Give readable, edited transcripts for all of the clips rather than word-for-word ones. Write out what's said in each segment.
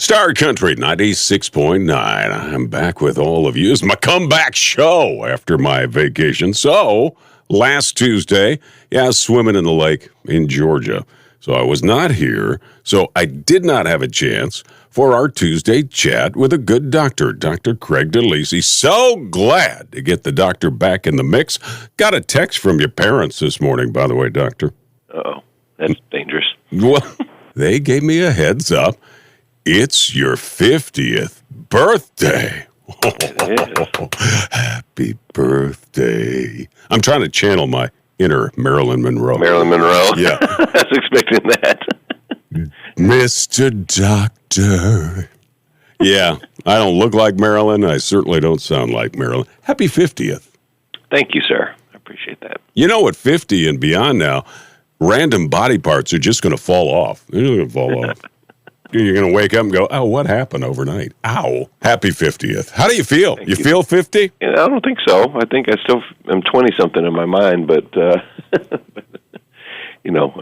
Star Country 96.9. I'm back with all of you. It's my comeback show after my vacation. So, last Tuesday, swimming in the lake in Georgia. So I was not here. So I did not have a chance for our Tuesday chat with a good doctor, Dr. Craig DeLisis. So glad to get the doctor back in the mix. Got a text from your parents this morning, by the way, doctor. Uh-oh, that's dangerous. Well, they gave me a heads up. It's your 50th birthday. Happy birthday. I'm trying to channel my inner Marilyn Monroe. Marilyn Monroe? Yeah. I was expecting that. Mr. Doctor. Yeah, I don't look like Marilyn. I certainly don't sound like Marilyn. Happy 50th. Thank you, sir. I appreciate that. You know, at 50 and beyond now, random body parts are just going to fall off. They're just going to fall off. You're going to wake up and go, oh, what happened overnight? Ow. Happy 50th. How do you feel? You feel 50? I don't think so. I think I still am 20-something in my mind, but, I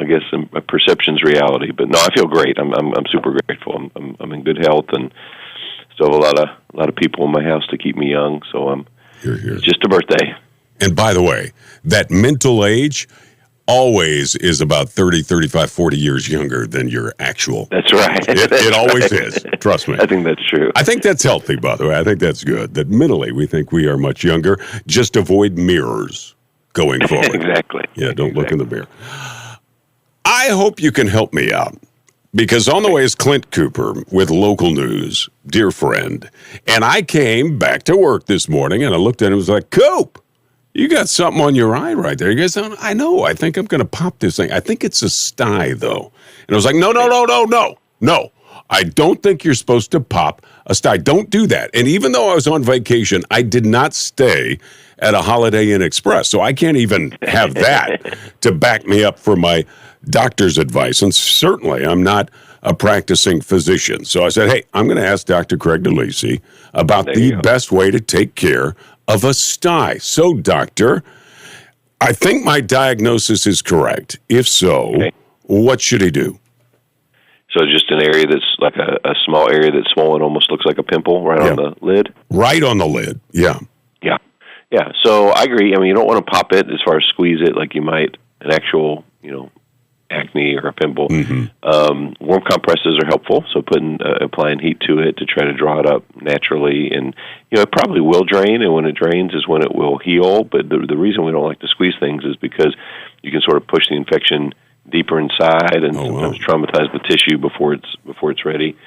guess my perception's reality. But no, I feel great. I'm super grateful. I'm in good health and still have a lot of people in my house to keep me young. So it's just a birthday. And by the way, that mental age always is about 30, 35, 40 years younger than your actual. That's right. It always is. Trust me. I think that's true. I think that's healthy, by the way. I think that's good. That mentally we think we are much younger. Just avoid mirrors going forward. Exactly. Yeah, don't look in the mirror. I hope you can help me out. Because on the way is Clint Cooper with local news, dear friend. And I came back to work this morning and I looked at him and was like, Coop, you got something on your eye right there. You guys, I know. I think I'm going to pop this thing. I think it's a sty, though. And I was like, no. I don't think you're supposed to pop a sty. Don't do that. And even though I was on vacation, I did not stay at a Holiday Inn Express. So I can't even have that to back me up for my doctor's advice. And certainly I'm not a practicing physician. So I said, hey, I'm going to ask Dr. Craig DeLisis about the best way to take care of a sty. So, doctor, I think my diagnosis is correct. If so, what should he do? So just an area that's like a small area that's swollen, almost looks like a pimple on the lid? Right on the lid, yeah. Yeah, so I agree. I mean, you don't want to pop it as far as squeeze it like you might an actual, acne or a pimple. Mm-hmm. Warm compresses are helpful, so applying heat to it to try to draw it up naturally. And, it probably will drain, and when it drains is when it will heal. But the reason we don't like to squeeze things is because you can sort of push the infection deeper inside and sometimes traumatize the tissue before it's ready.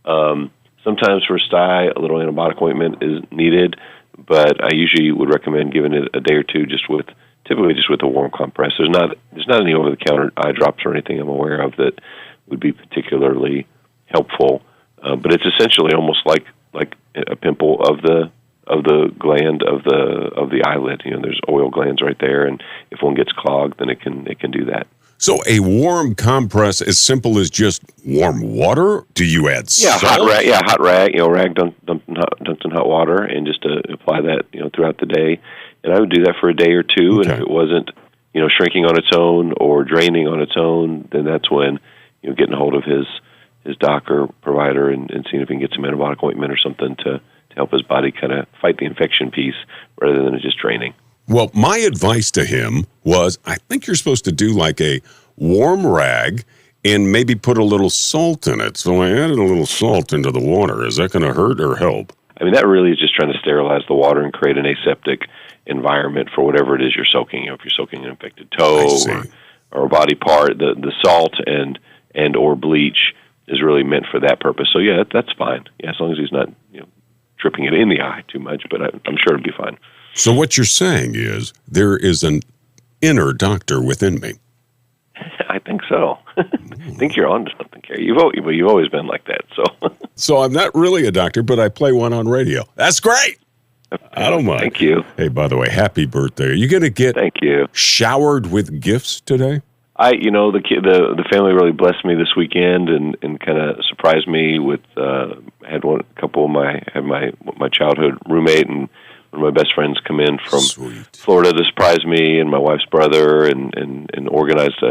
Sometimes for a sty, a little antibiotic ointment is needed, but I usually would recommend giving it a day or two typically just with a warm compress. There's not any over-the-counter eye drops or anything I'm aware of that would be particularly helpful. But it's essentially almost like a pimple of the gland of the eyelid. There's oil glands right there, and if one gets clogged, then it can do that. So a warm compress, as simple as just warm water? Do you add salt? Hot rag. Rag dunked in hot water, and just to apply that throughout the day. And I would do that for a day or two, and if it wasn't shrinking on its own or draining on its own, then that's when getting a hold of his doc or provider and seeing if he can get some antibiotic ointment or something to help his body kind of fight the infection piece rather than it just draining. Well, my advice to him was, I think you're supposed to do like a warm rag and maybe put a little salt in it. So I added a little salt into the water. Is that going to hurt or help? I mean, that really is just trying to sterilize the water and create an aseptic environment for whatever it is you're soaking. If you're soaking an infected toe or a body part, the salt and or bleach is really meant for that purpose. So yeah, that's fine. Yeah, as long as he's not dripping it in the eye too much, but I'm sure it'll be fine. So what you're saying is there is an inner doctor within me. I think so. I think you're on to something, Kerry. You've always been like that. So I'm not really a doctor, but I play one on radio. That's great. I don't mind. Thank you. Hey, by the way, happy birthday. Are you going to get showered with gifts today? The family really blessed me this weekend and kind of surprised me with had my childhood roommate and one of my best friends come in from Florida to surprise me and my wife's brother and organized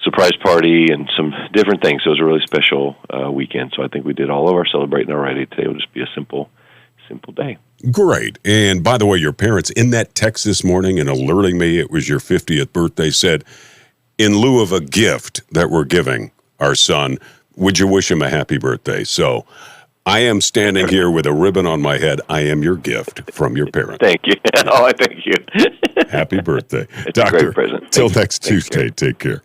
surprise party and some different things. So it was a really special weekend. So I think we did all of our celebrating already. Today will just be a simple day. Great. And by the way, your parents in that text this morning and alerting me it was your 50th birthday said, in lieu of a gift that we're giving our son, would you wish him a happy birthday? So I am standing here with a ribbon on my head. I am your gift from your parents. Thank you. Oh, thank you. Happy birthday. It's Doctor, a great present. till next Tuesday, take care.